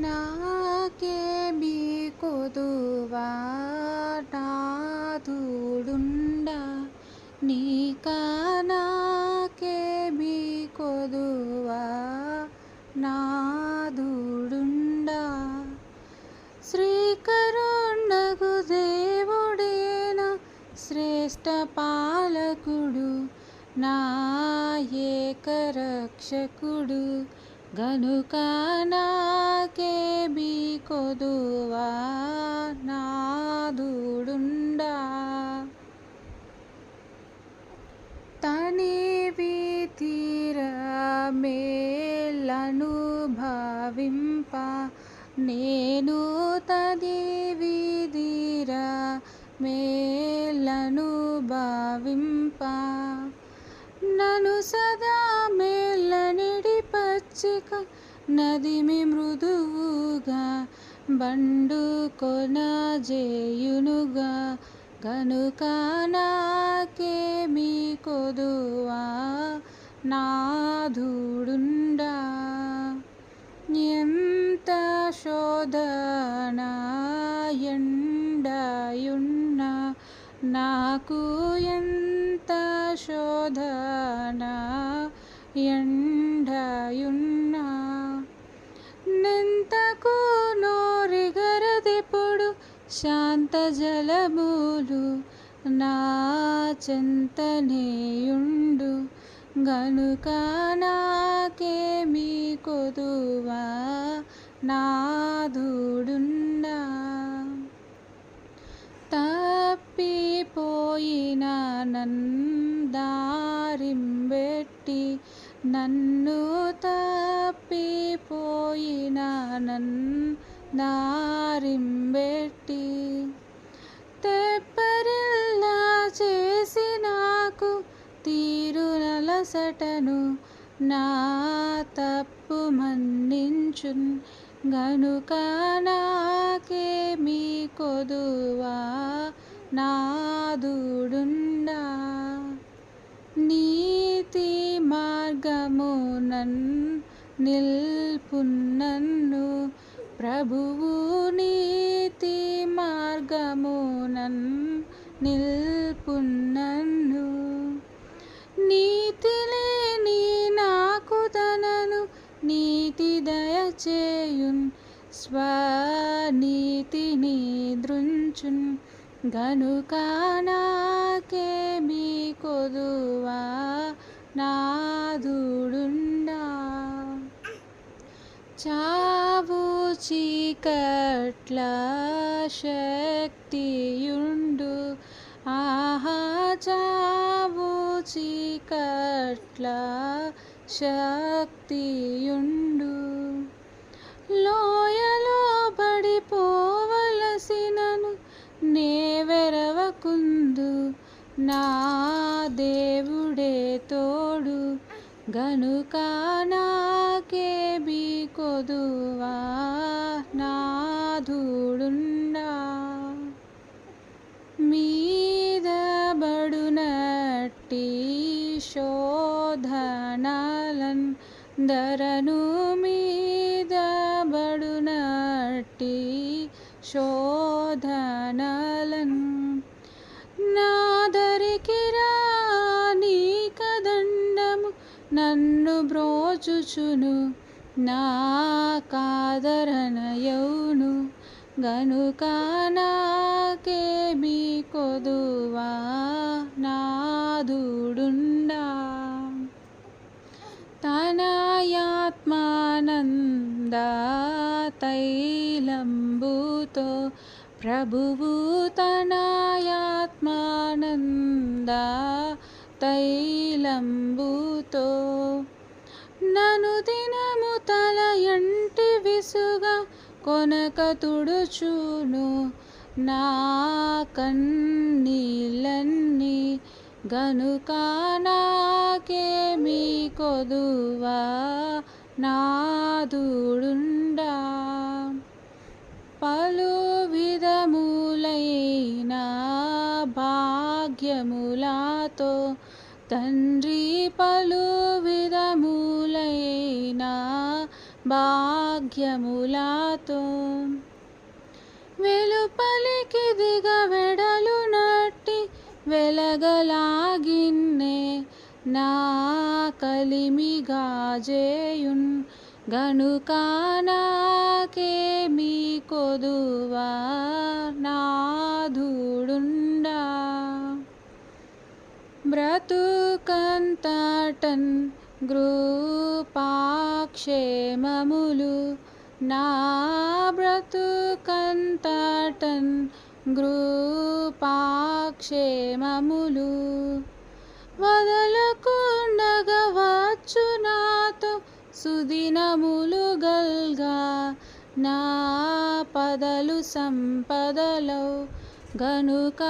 నాకేమి కొదువా నాథుడుండా, నీకా నాకేమి కొదువా నాథుడుండా. శ్రీకరుండగు దేవుడేన శ్రేష్ఠ పాలకుడు, నా ఏకరక్షకుడు, గనుక నాకేమి కొదువా నాథుడుండా. తనివి తీర మేలనుభవింప, నేను తనివి తీర మేలనుభవింప, నను సదా మేలనిడి పచ్చిక నదిమి మృదువుగా బండు కొనజేయునుగా, గనుక నాకేమి కొదువా నాథుడుండా. ఎంత శోధన ఎండయున్న నాకు, ఎంత శోధన ఎండయున్న, నెంతకు నోరిగరదెప్పుడు శాంత జలములు నా చెంతనేయుండు, గనుక నాకేమి కొదువా నాథుడుండా. తప్పిపోయిన దారింబెట్టి, నన్ను తప్పిపోయిన దారింబెట్టి, తెప్పరిల్లా చేసి నాకు తీరునలసటను, నా తప్పు మన్నించున్, గనుక నాకేమి కొదువా నాథుడుండా. నీతి మార్గమునన్ నిల్పునన్ను ప్రభువు, నీతి మార్గమునన్ నిల్పునన్ను, నీతి లేని నాకు తనను నీతి దయచేయున్, స్వనీతిని దృంచున్, గనుక నాకేమి కొదువా నాథుడుండా. చావు చీకట్ల శక్తియుండు, ఆహా చావు చీకట్ల శక్తియుండు, లోయలో పడిపోవలసినను నే వెరవకుందు, నా దేవుడే తోడు, గనుక నాకేమి కొదువా నాథుడుండా. మీద బడునట్టి శోధనలన్ దరను, మీద బడునట్టి శోధనలన్, నాదరికి రానీక దండము నన్ను బ్రోచుచును, నా కాదరనయౌను, గనుక నాకేమి కొదువా నాథుడుండా. తనయాత్మానంద తైలంబుతో ప్రభువు, తనయాత్మానంద తైలంబుతో, నను దినము తల ఎంటి విసుగా కొనక తుడుచును, నా కన్నీళ్ళన్నీ, గనుక నాకేమి కొదువా నాథుడుండా. పలు విధములైన భాగ్యములతో తండ్రి, పలు విధములైన భాగ్యములతో వెలుపలికి దిగవెడలు నట్టి వెలగలాగిన్నే నా కలిమిగాజేయున్ గనుక నాకేమీ కొదువా నాథుడుండా బ్రతుకంతటన్ గృపాక్షేమములు నా బ్రతుకంతటన్ గృపాక్షేమములు వదలకుండగవచ్చు నాతో సుదినములు గల్గా నా పదలు సంపదలో గనుక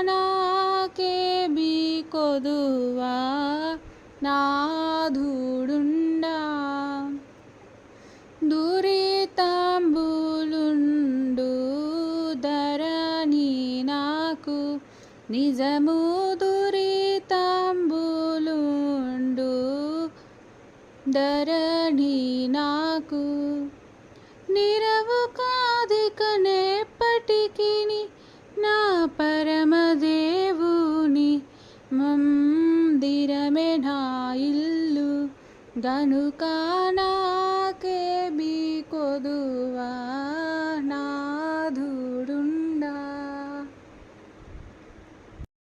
నాకేమీ కొదువా నాథుడుండా దురితంబులుండు ధరణి నాకు నిజము దురితంబులుండు ధరణి నాకు నిరవు కాదికనెప్పటికిని నా పరమదేవుని మందిరమే నా ఇల్లు గనుక నాకేమీ కొదువా